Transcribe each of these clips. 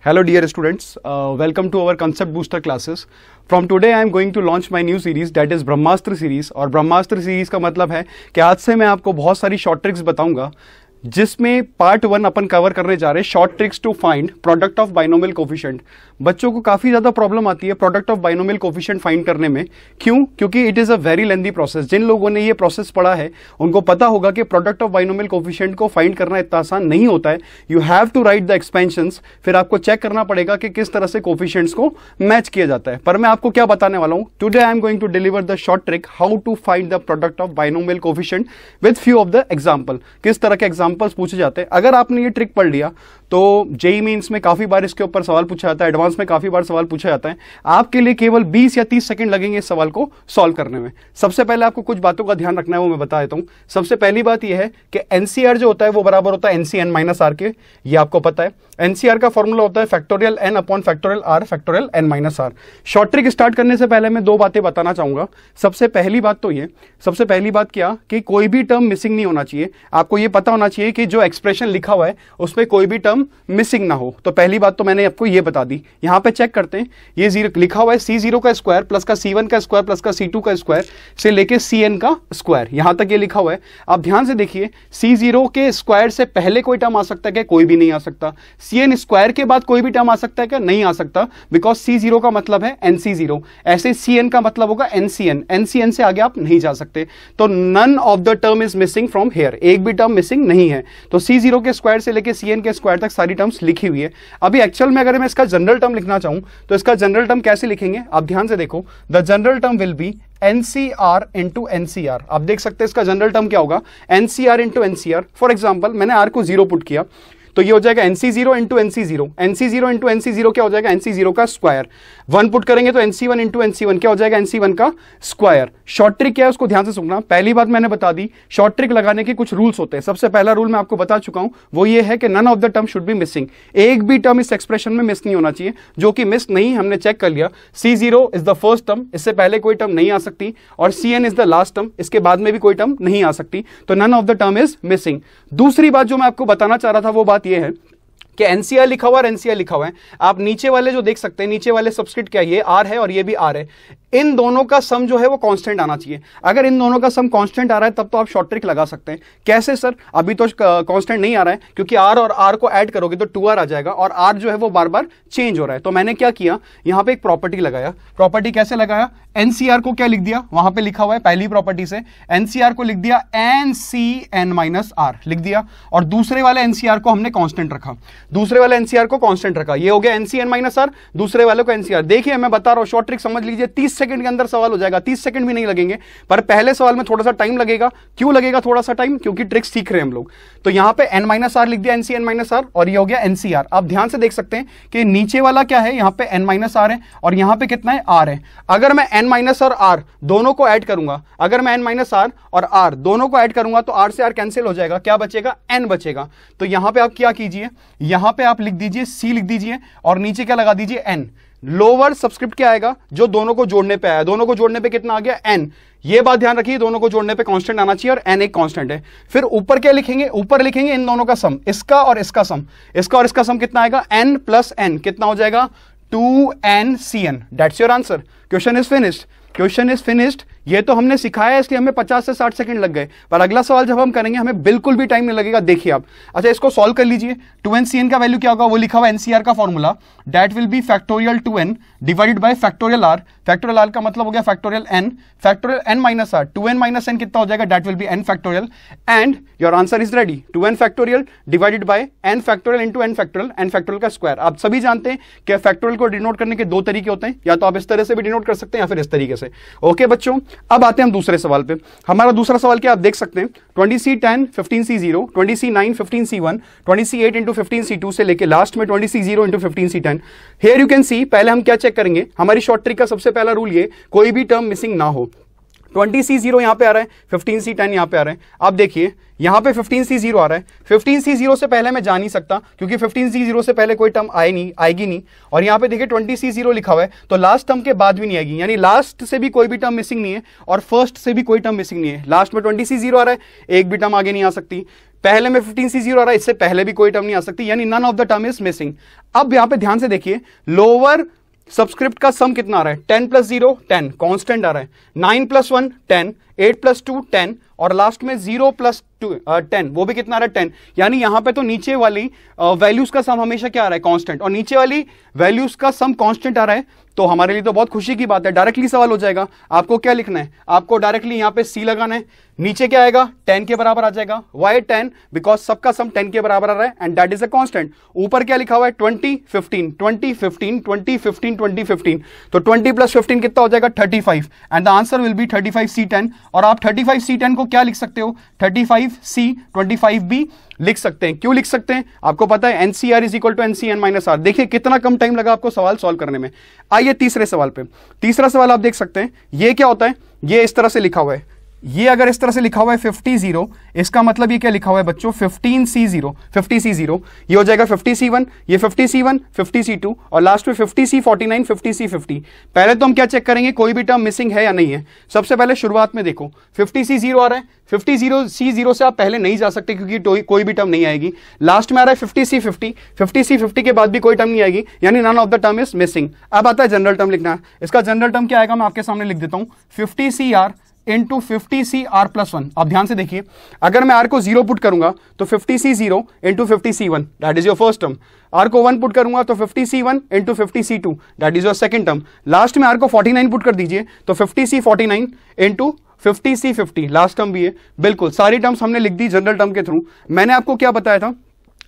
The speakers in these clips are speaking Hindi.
Hello dear students, welcome to our concept booster classes. From today I am going to launch my new series that is Brahmastra series। और ब्रह्मास्त्र सीरीज का मतलब है कि आज से मैं आपको बहुत सारी शॉर्ट ट्रिक्स बताऊंगा, जिसमें पार्ट 1 अपन कवर करने जा रहे हैं short tricks to find product of binomial coefficient. बच्चों को काफी ज्यादा प्रॉब्लम आती है product of binomial coefficient find करने में। क्यों? क्योंकि it is a very lengthy process. जिन लोगों ने ये प्रोसेस पढ़ा है उनको पता होगा कि प्रोडक्ट ऑफ बाइनोमियल कोफिशिएंट को फाइंड करना इतना आसान नहीं होता है। You have to write the expansions, फिर आपको चेक करना पड़ेगा कि किस तरह से कोफिशिएंट्स को मैच किया जाता है। पर मैं आपको क्या बताने वाला हूं, today I am going to deliver the short trick how to find the product of binomial coefficient with few of the example. किस तरह के एग्जांपल्स पूछे जाते हैं। अगर आपने ये ट्रिक पढ़ लिया तो जेईई मेंस में काफी बार इसके ऊपर सवाल पूछा जाता है, एडवांस में काफी बार सवाल पूछा जाता है। आपके लिए केवल 20 या 30 सेकंड लगेंगे इस सवाल को सॉल्व करने में। सबसे पहले आपको कुछ बातों का ध्यान रखना है, वो मैं बता देता हूं। सबसे पहली बात यह है कि एनसीआर जो होता है वो बराबर होता है एनसीएन माइनस आर के। ये आपको पता है। एनसीआर का फॉर्मूला होता है factorial N upon factorial R factorial N minus R. Short trick start करने से पहले मैं दो बातें बताना चाहूंगा। सबसे पहली बात तो ये, सबसे पहली बात क्या कि कोई भी टर्म मिसिंग नहीं होना चाहिए। आपको ये पता होना चाहिए कि जो एक्सप्रेशन लिखा हुआ है उसमें कोई भी टर्म मिसिंग ना हो। तो पहली बात तो मैंने आपको ये बता दी। यहां पे चेक करते हैं, ये जीरो लिखा हुआ है C0 का स्क्वायर प्लस का C1 का स्क्वायर प्लस का C2 का स्क्वायर से लेके Cn का स्क्वायर, यहां तक ये लिखा हुआ है। आप ध्यान से देखिए, C0 के स्क्वायर से पहले कोई टर्म आ सकता है क्या? कोई भी नहीं आ सकता। Cn स्क्वायर के बाद कोई भी टर्म आ सकता है क्या? नहीं आ सकता, बिकॉज C0 का मतलब है NC0। ऐसे Cn का मतलब होगा NCN। NCN से आगे आप नहीं जा सकते। तो none of the term is missing from here, एक भी टर्म मिसिंग नहीं है। तो C0 के स्क्वायर से लेके Cn के स्क्वायर तक सारी टर्म्स लिखी हुई है। अभी एक्चुअल में अगर मैं इसका जनरल टर्म लिखना चाहूं तो इसका जनरल टर्म कैसे लिखेंगे? आप ध्यान से देखो, the general term will be NCR into NCR। आप देख सकते हैं इसका जनरल टर्म क्या होगा, NCR into NCR। For example मैंने R को 0 पुट किया तो ये हो जाएगा NC0 into NC0। NC0 into NC0 क्या हो जाएगा? NC0 का स्क्वायर। 1 पुट करेंगे तो NC1 इंटू NC1 क्या हो जाएगा? NC1 का स्क्वायर। शॉर्ट ट्रिक क्या है उसको ध्यान से सुनना। पहली बात मैंने बता दी, शॉर्ट ट्रिक लगाने के कुछ रूल्स होते हैं। सबसे पहला रूल मैं आपको बता चुका हूं, वो ये है कि none of the term should be missing. एक भी टर्म इस एक्सप्रेशन में मिस नहीं होना चाहिए, जो कि मिस नहीं, हमने चेक कर लिया। C0 is the first term, इससे पहले कोई टर्म नहीं आ सकती, और Cn is the last term, इसके बाद में भी कोई टर्म नहीं आ सकती। तो none of the term is missing. दूसरी बात जो मैं आपको बताना चाह रहा था वो बात यह है कि NCR लिखा हुआ है, NCR लिखा हुआ है। आप नीचे वाले जो देख सकते हैं, नीचे वाले सबस्क्रिप्ट क्या, ये R है और ये भी R है। इन दोनों का सम जो है वो कांस्टेंट आना चाहिए। अगर इन दोनों का सम कांस्टेंट आ रहा है तब तो आप शॉर्ट ट्रिक लगा सकते हैं। कैसे सर? अभी तो कांस्टेंट नहीं आ रहा है, क्योंकि R और R को ऐड करोगे तो 2R आ जाएगा, और R जो है वो बार बार चेंज हो रहा है। तो मैंने क्या किया, यहां पे एक प्रॉपर्टी लगाया। प्रॉपर्टी कैसे लगाया? NCR को क्या लिख दिया, वहां पे लिखा हुआ है पहली प्रॉपर्टी से, NCR को लिख दिया NCN माइनस R लिख दिया, और दूसरे वाले NCR को हमने कांस्टेंट रखा। दूसरे वाले NCR को कांस्टेंट रखा, ये हो गया NCN माइनस R, दूसरे वाले को NCR। देखिए मैं बता रहा हूं, शॉर्ट ट्रिक समझ लीजिए, 30 सेकंड के अंदर सवाल हो जाएगा। 30 सेकंड भी नहीं लगेंगे, पर पहले सवाल में थोड़ा सा टाइम लगेगा। क्यों लगेगा थोड़ा सा टाइम? क्योंकि ट्रिक सीख रहे हैं हम लोग। तो यहां पे N माइनस R लिख दिया, NCN माइनस R, और ये हो गया NCR। आप ध्यान से देख सकते हैं कि नीचे वाला क्या है, यहां पे N माइनस R है, और यहां पे कितना है? R है। अगर मैं N माइनस और R दोनों को ऐड करूंगा, अगर मैं N माइनस R और R दोनों को ऐड करूंगा तो R से R कैंसिल हो जाएगा, क्या बचेगा? N बचेगा। तो यहां पे आप क्या कीजिए, यहां पे आप लिख दीजिए C लिख दीजिए, और नीचे क्या लगा दीजिए? N। लोअर सबस्क्रिप्ट क्या आएगा? जो दोनों को जोड़ने पे आया। दोनों को जोड़ने पे कितना आ गया? N। ये बात ध्यान रखिए, दोनों को जोड़ने पे कांस्टेंट आना चाहिए, और N एक कांस्टेंट है। फिर ऊपर क्या लिखेंगे? ऊपर लिखेंगे इन दोनों का सम, इसका और इसका सम। इसका और इसका सम कितना आएगा? N प्लस N कितना हो जाएगा? 2NCN। That's your answer. Question is finished. Question is finished. ये तो हमने सिखाया है, इसलिए हमें 50 से 60 सेकंड लग गए, पर अगला सवाल जब हम करेंगे हमें बिल्कुल भी टाइम नहीं लगेगा। देखिए आप, अच्छा इसको सॉल्व कर लीजिए। 2NCN का वैल्यू क्या होगा? वो लिखा हुआ NCR का formula, that will B factorial 2n divided by factorial R। Factorial R का मतलब हो गया factorial n, factorial n minus R। 2n minus n कितना हो जाएगा? That will B n factorial, and your answer is ready. 2n factorial divided by n factorial into n factorial, n factorial का स्क्वायर। आप सभी जानते हैं कि फैक्टोरियल को डिनोट करने के दो तरीके होते हैं, या तो आप इस तरह से भी डिनोट कर सकते हैं या फिर इस तरीके से। ओके बच्चों, अब आते हैं हम दूसरे सवाल पे। हमारा दूसरा सवाल क्या आप देख सकते हैं, 20C10 15C0, 20C9 15C1, 20C8 into 15C2 से लेके लास्ट में 20C0 into 15C10। Here you can see, पहले हम क्या चेक करेंगे, हमारी शॉर्ट ट्रिक का सबसे पहला रूल ये, कोई भी टर्म मिसिंग ना हो। 20C0 यहाँ पे आ रहा है, 15C10 यहाँ पे आ रहा है। अब देखिए यहाँ पे 15C0 आ रहा है, 15C0 से पहले मैं जा नहीं सकता क्योंकि 15C0 से पहले कोई टर्म आएगी नहीं। और यहाँ पे देखिए 20C0 लिखा हुआ है, तो लास्ट टर्म के बाद भी नहीं आएगी, यानी लास्ट से भी कोई भी टर्म मिसिंग नहीं है और फर्स्ट से भी कोई टर्म मिसिंग नहीं है। लास्ट में 20C0 आ रहा है, एक भी टर्म आगे नहीं आ सकती। पहले में 15C0 आ रहा है, इससे पहले भी कोई टर्म नहीं आ सकती, यानी none of the term is missing. अब यहाँ पे ध्यान से देखिए, लोअर सबस्क्रिप्ट का सम कितना आ रहा है, 10 + 0 10 कांस्टेंट आ रहा है, 9 + 1 10, 8 + 2 10 और लास्ट में 0 + 2 10, वो भी कितना आ रहा है 10। यानी यहां पे तो नीचे वाली वैल्यूज का सम हमेशा क्या आ रहा है, कांस्टेंट, और नीचे वाली वैल्यूज का सम कांस्टेंट आ रहा है। तो हमारे लिए तो बहुत खुशी की बात है। डायरेक्टली सवाल हो जाएगा, आपको क्या लिखना है, आपको डायरेक्टली यहां पे सी लगाना है, नीचे क्या आएगा 10 के बराबर आ जाएगा। वाई 10? बिकॉज सबका सम 10 के बराबर आ रहा है and that is a constant. ऊपर क्या लिखा हुआ है 20 15 20 15 20 15 20 15, तो 20 + 15 कितना हो जाएगा 35 and the answer will be 35C10। और आप 35C10 को क्या लिख सकते हो, 35C 25B लिख सकते हैं। क्यों लिख सकते हैं, आपको पता है NCR = NCN-R। देखिए कितना कम टाइम लगा आपको सवाल सॉल्व करने में। आइए तीसरे सवाल पे। तीसरा सवाल आप देख सकते हैं, ये क्या होता है, ये इस तरह से लिखा हुआ है, ये अगर इस तरह से लिखा हुआ है 50, इसका मतलब ये क्या लिखा हुआ है बच्चों 50C0, ये हो जाएगा 50C1, ये 50C1 50C2 और लास्ट में 50C49 50C50। पहले तो हम क्या चेक करेंगे, कोई भी टर्म मिसिंग है या नहीं है। सबसे पहले शुरुआत में देखो 50C0 आ रहा है, 50C0 से आप पहले नहीं जा सकते क्योंकि कोई भी टर्म नहीं आएगी। लास्ट में आ रहा है 50C50, 50C50 के बाद भी कोई टर्म नहीं आएगी, यानी none of the term is missing. अब आता है जनरल टर्म लिखना है। इसका जनरल टर्म क्या आएगा, मैं आपके सामने लिख देता हूं, 50CR × 50CR+1। अब ध्यान से देखिए, अगर मैं R को 0 पुट करूंगा तो 50C0 × 50C1, that is your first term. R को 1 पुट करूंगा तो 50C1 × 50C2, that is your second term. Last में R को 49 पुट कर दीजिए तो 50C49 × 50C50, लास्ट टर्म भी है। बिल्कुल सारी टर्म्स हमने लिख दी जनरल टर्म के थ्रू। मैंने आपको क्या बताया था,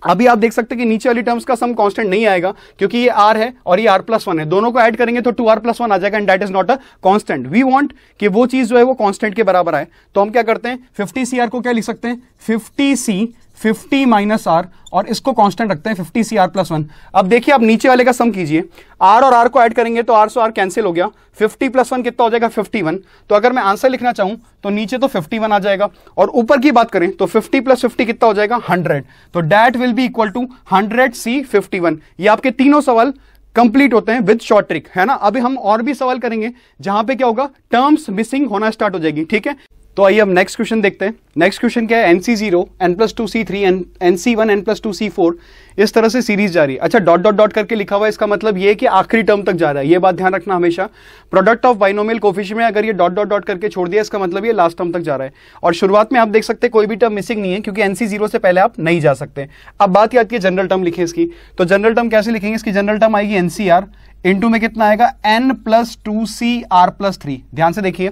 अभी आप देख सकते हैं कि नीचे वाली टर्म्स का सम कांस्टेंट नहीं आएगा क्योंकि ये R है और ये R+1 है, दोनों को ऐड करेंगे तो 2R+1 आ जाएगा and that is not a constant. We want कि वो चीज जो है वो कांस्टेंट के बराबर आए, तो हम क्या करते हैं 50CR को क्या लिख सकते हैं 50C 50 - R और इसको कांस्टेंट रखते हैं 50CR+1। अब देखिए आप नीचे वाले का सम कीजिए, R और R को ऐड करेंगे तो R से R कैंसिल हो गया, 50 + 1 कितना हो जाएगा 51। तो अगर मैं आंसर लिखना चाहूं तो नीचे तो 51 आ जाएगा और ऊपर की बात करें तो 50 + 50 कितना हो जाएगा 100, तो that will be equal to 100C51। ये आपके तीनों सवाल कंप्लीट होते हैं विद शॉर्ट ट्रिक, है ना। अभी हम और भी सवाल करेंगे जहां पे क्या होगा, टर्म्स मिसिंग होना स्टार्ट हो जाएगी, ठीक है। तो आइए हम नेक्स्ट क्वेश्चन देखते हैं। नेक्स्ट क्वेश्चन क्या है, NC0 n+2C3 NC1 n+2C4, इस तरह से सीरीज जा रही है। अच्छा डॉट करके लिखा हुआ है, इसका मतलब ये है कि आखिरी टर्म तक जा रहा है, ये बात ध्यान रखना हमेशा। प्रोडक्ट ऑफ बाइनोमियल कोफिशिएंट में अगर ये डॉट करके छोड़ दिया, इसका मतलब ये लास्ट टर्म तक जा रहा है। और शुरुआत में आप देख सकते हैं कोई भी टर्म मिसिंग नहीं है क्योंकि NC0 से पहले आप नहीं जा सकते। अब बात याद की जनरल टर्म लिखें इसकी, तो जनरल टर्म कैसे लिखेंगे, इसकी जनरल टर्म आएगी NCR इंटू में कितना आएगा n+2CR+3। ध्यान से देखिए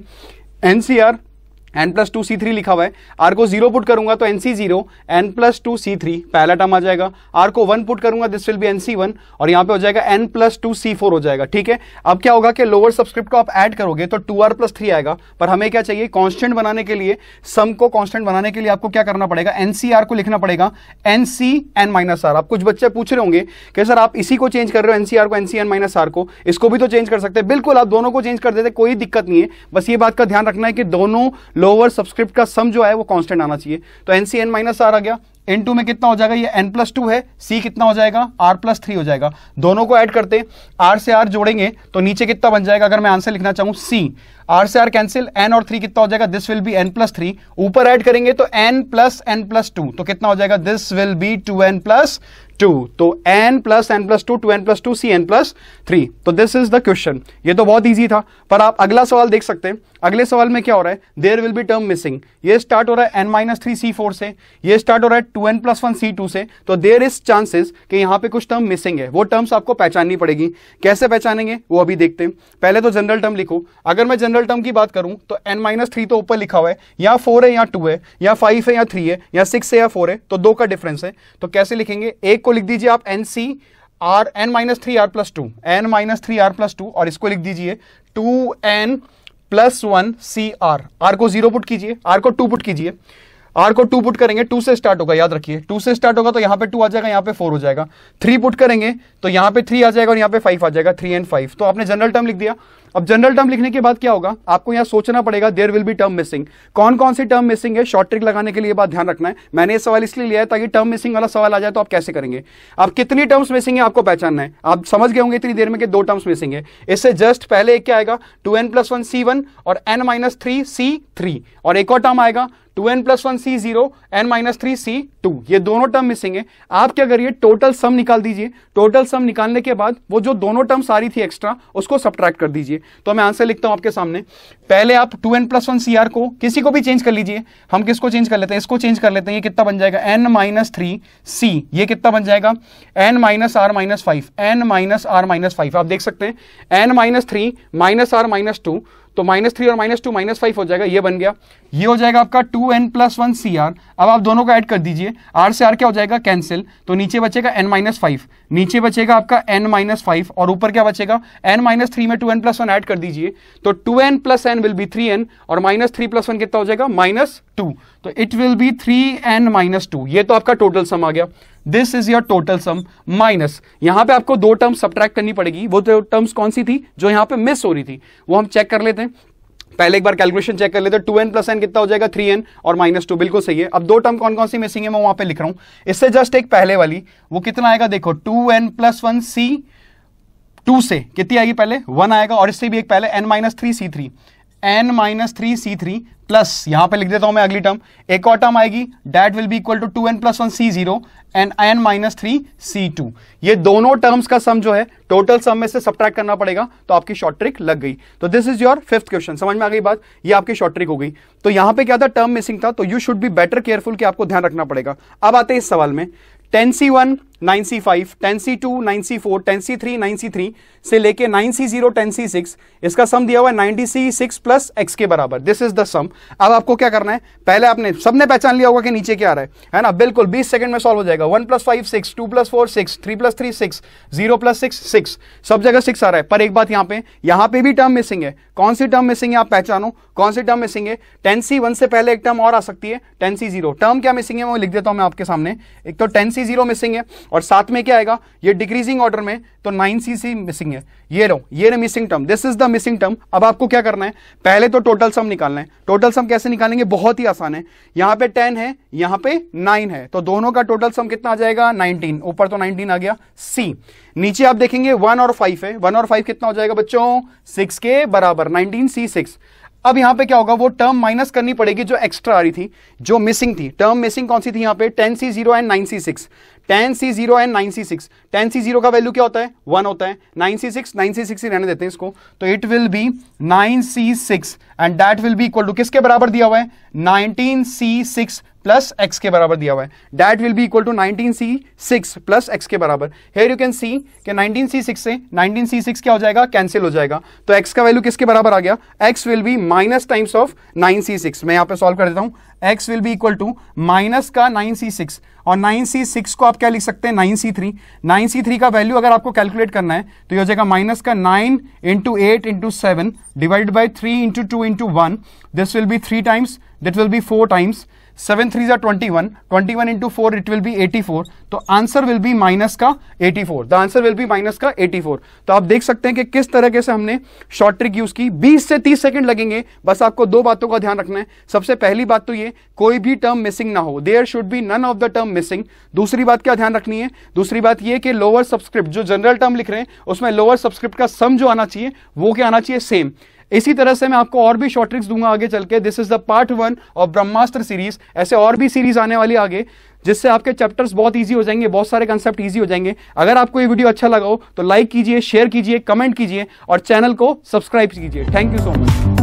NCR n+2C3 लिखा हुआ है, R को 0 पुट करूंगा तो NC0 n+2C3 पहला टर्म आ जाएगा, R को 1 पुट करूंगा दिस विल बी NC1 और यहां पे हो जाएगा n+2C4 हो जाएगा, ठीक है। अब क्या होगा कि लोअर सबस्क्रिप्ट को आप ऐड करोगे तो 2R+3 आएगा, पर हमें क्या चाहिए, कांस्टेंट बनाने के लिए, सम को कांस्टेंट बनाने के लिए आपको क्या करना पड़ेगा, NCR को लिखना पड़ेगा NCN-R। अब कुछ बच्चे पूछ रहे होंगे कि सर आप इसी को चेंज कर रहे हो, NCR को NCN-R को, इसको भी तो चेंज कर सकते हैं। बिल्कुल आप दोनों को चेंज कर देते, कोई दिक्कत नहीं है, बस ये बात का ध्यान रखना है कि दोनों लोअर सबस्क्रिप्ट का सम जो है वो कांस्टेंट आना चाहिए। तो NCN-R आ गया, n2 में कितना हो जाएगा, ये n+2 है, c कितना हो जाएगा R+3 हो जाएगा। दोनों को ऐड करते, R से R जोड़ेंगे तो नीचे कितना बन जाएगा, अगर मैं आंसर लिखना चाहूं c, R से R कैंसिल, n और 3 कितना हो जाएगा, दिस विल बी n+3। ऊपर ऐड करेंगे तो n+n+2 तो कितना हो जाएगा, दिस विल बी 2n+2, तो n+n+2 2n+2 cn+3। तो दिस इज द क्वेश्चन। ये तो बहुत इजी था, पर आप अगला सवाल देख सकते हैं। अगले सवाल में क्या हो रहा है, there will be term missing. ये स्टार्ट हो रहा है n-3C4 से, ये स्टार्ट हो रहा है 2n+1C2 से, तो देयर इज चांसेस कि यहां पे कुछ टर्म मिसिंग है। वो टर्म्स आपको पहचाननी पड़ेगी। कैसे पहचानेंगे वो अभी देखते हैं। पहले तो जनरल टर्म लिखो। अगर मैं जनरल टर्म की बात करूं तो n-3 तो ऊपर लिखा हुआ है, या 4 है या 2 है, या 5 है या 3 है, या 6 है या 4 है, तो 2 का डिफरेंस है। तो कैसे लिखेंगे, एक को लिख दीजिए आप n-3R+2 n-3R+2 और इसको लिख दीजिए 2n+1CR। R को 0 पुट कीजिए, R को 2 पुट कीजिए, R को 2 पुट करेंगे, 2 से स्टार्ट होगा, याद रखिए 2 से स्टार्ट होगा तो यहां पे 2 आ जाएगा, यहां पे 4 हो जाएगा। 3 पुट करेंगे तो यहां पे 3 आ जाएगा और यहां पे 5 आ जाएगा, 3 and 5। तो आपने जनरल टर्म लिख दिया। अब जनरल टर्म लिखने के बाद क्या होगा, आपको यहां सोचना पड़ेगा there will be term missing. कौन कौन सी टर्म मिसिंग है, शॉर्ट ट्रिक लगाने के लिए बात ध्यान रखना है। मैंने ये सवाल इसलिए लिया है ताकि टर्म मिसिंग वाला सवाल आ जाए तो आप कैसे करेंगे। अब कितनी टर्म्स मिसिंग है आपको पहचानना है। आप समझ गए होंगे इतनी देर में कि 2 टर्म्स मिसिंग है। इससे जस्ट पहले एक क्या आएगा 2n+1 c1 और n-3 c3, और एक और टर्म आएगा 2n+1 c0 n-3 c2। ये दोनों टर्म मिसिंग है। आप क्या करिए, टोटल सम निकाल दीजिए। टोटल सम निकालने के बाद वो जो दोनों टर्म्स आ रही थी एक्स्ट्रा उसको सब्ट्रैक्ट कर दीजिए। तो मैं आंसर लिखता हूं आपके सामने। पहले आप 2n+1 cr को किसी को भी चेंज कर लीजिए। हम किसको चेंज कर लेते हैं, इसको चेंज कर लेते हैं। ये कितना बन जाएगा n-3 c, ये कितना बन जाएगा n-r-5, n-r-5। आप देख सकते हैं n-3 -r-2, तो -3 और -2 -5 हो जाएगा, ये बन गया। ये हो जाएगा आपका 2n+1 cr। अब आप दोनों को ऐड कर दीजिए, r से r क्या हो जाएगा कैंसिल, तो नीचे बचेगा n-5, नीचे बचेगा आपका n-5 और ऊपर क्या बचेगा n-3 में 2n+1 ऐड कर दीजिए, तो 2n+n विल बी 3n और -3 + 1 कितना हो जाएगा -2, तो इट विल बी 3n-2। ये तो आपका टोटल सम आ गया। This is your total sum minus, यहां पे आपको 2 टर्म्स सब्ट्रैक्ट करनी पड़ेगी। वो तो टर्म्स कौन सी थी जो यहां पे मिस हो रही थी, वो हम चेक कर लेते हैं। पहले एक बार कैलकुलेशन चेक कर लेते हैं। 2n+n कितना हो जाएगा 3n और -2, बिल्कुल सही है। अब 2 टर्म कौन कौन सी मिसिंग है मैं वहां पे लिख रहा हूं। इससे जस्ट एक पहले वाली वो कितना आएगा, देखो 2n+1 c2 से कितनी आएगी, पहले 1 आएगा, और इससे भी एक पहले n-3 c3, n-3 c3 plus यहां पे लिख देता हूं मैं अगली टर्म, एक और टर्म आएगी that will be equal to 2n+1 c0 and n-3 c2। ये दोनों टर्म्स का सम जो है टोटल सम में से सब्ट्रैक्ट करना पड़ेगा, तो आपकी शॉर्ट ट्रिक लग गई। तो this is your 5th question. समझ में आ गई बात, ये आपकी शॉर्ट ट्रिक हो गई। तो यहां पे क्या था, टर्म मिसिंग था, तो you should be better careful कि आपको ध्यान रखना पड़ेगा। अब आते हैं इस सवाल में 10c1 9c5 10c2 9c4 10c3 9c3 से लेके 9c0 10c6, इसका सम दिया हुआ है 90c6 प्लस x के बराबर। दिस इज द सम। अब आपको क्या करना है, पहले आपने सबने पहचान लिया होगा कि नीचे क्या आ रहा है ना, बिल्कुल 20 सेकंड में सॉल्व हो जाएगा। 1 + 5 6, 2 + 4 6, 3 + 3 6, 0 + 6 6, सब जगह 6 आ रहा है। पर एक बात यहां पे भी टर्म मिसिंग है। कौन सी टर्म मिसिंग है आप पहचानो, कौन सी टर्म मिसिंग है। 10c1 से पहले एक टर्म और आ सकती है 10c0। टर्म क्या मिसिंग है वो लिख देता हूं मैं आपके सामने। एक तो 10c0 मिसिंग है और साथ में क्या आएगा, ये डिक्रीजिंग ऑर्डर में तो 9cc मिसिंग है। ये लो, ये missing term, this is the missing term. अब आपको क्या करना है, पहले तो टोटल सम निकालना है। टोटल सम कैसे निकालेंगे, बहुत ही आसान है। यहां पे 10 है, यहां पे 9 है, तो दोनों का टोटल सम कितना आ जाएगा 19। ऊपर तो 19 आ गया। सी नीचे आप देखेंगे 1 और 5 है, 1 और 5 कितना हो जाएगा बच्चों 6 के बराबर, 19c6। अब यहां पे क्या होगा, वो टर्म माइनस करनी पड़ेगी जो एक्स्ट्रा आ रही थी, जो मिसिंग थी। टर्म मिसिंग कौन सी थी यहां पे, 10c0 and 9c6, 10c0 and 9c6। 10c0 का वैल्यू क्या होता है 1 होता है, 9c6 ही रहने देते हैं इसको, तो it will be 9c6 and that will be equal to किसके बराबर दिया हुआ है 19c6 प्लस x के बराबर दिया हुआ है। That will be equal to 19c6 plus x के बराबर। हियर यू कैन सी कि 19c6 से 19c6 क्या हो जाएगा, कैंसिल हो जाएगा, तो x का वैल्यू किसके बराबर आ गया, x will be minus times of 9c6। मैं यहां पे सॉल्व कर देता हूं, x will be equal to minus का 9c6 और 9c6 को आप क्या लिख सकते हैं 9c3। 9c3 का वैल्यू अगर आपको कैलकुलेट करना है तो ये हो जाएगा माइनस का 9 × 8 × 7 divided by 3 × 2 × 1, this will be 3 times, that will be 4 times, 7 3s are 21, 21 into 4 it will be 84, तो आंसर विल बी माइनस का 84। The answer will be minus का 84। तो आप देख सकते हैं कि किस तरीके से हमने शॉर्ट ट्रिक यूज की। 20 से 30 सेकंड लगेंगे, बस आपको 2 बातों का ध्यान रखना है। सबसे पहली बात तो ये, कोई भी टर्म मिसिंग ना हो, there should be none of the term missing. दूसरी बात क्या ध्यान रखनी है, दूसरी बात ये कि लोअर सबस्क्रिप्ट जो जनरल टर्म लिख रहे हैं उसमें लोअर सबस्क्रिप्ट का सम जो आना चाहिए वो क्या आना चाहिए, सेम। इसी तरह से मैं आपको और भी शॉर्ट ट्रिक्स दूंगा आगे चल के। This is the part 1 of Brahmastra series. ऐसे और भी सीरीज आने वाली आगे, जिससे आपके चैप्टर्स बहुत इजी हो जाएंगे, बहुत सारे कंसेप्ट इजी हो जाएंगे। अगर आपको ये वीडियो अच्छा लगा हो तो लाइक कीजिए, शेयर कीजिए, कमेंट कीजिए और चैनल को सब्सक्राइब कीजिए। Thank you so much.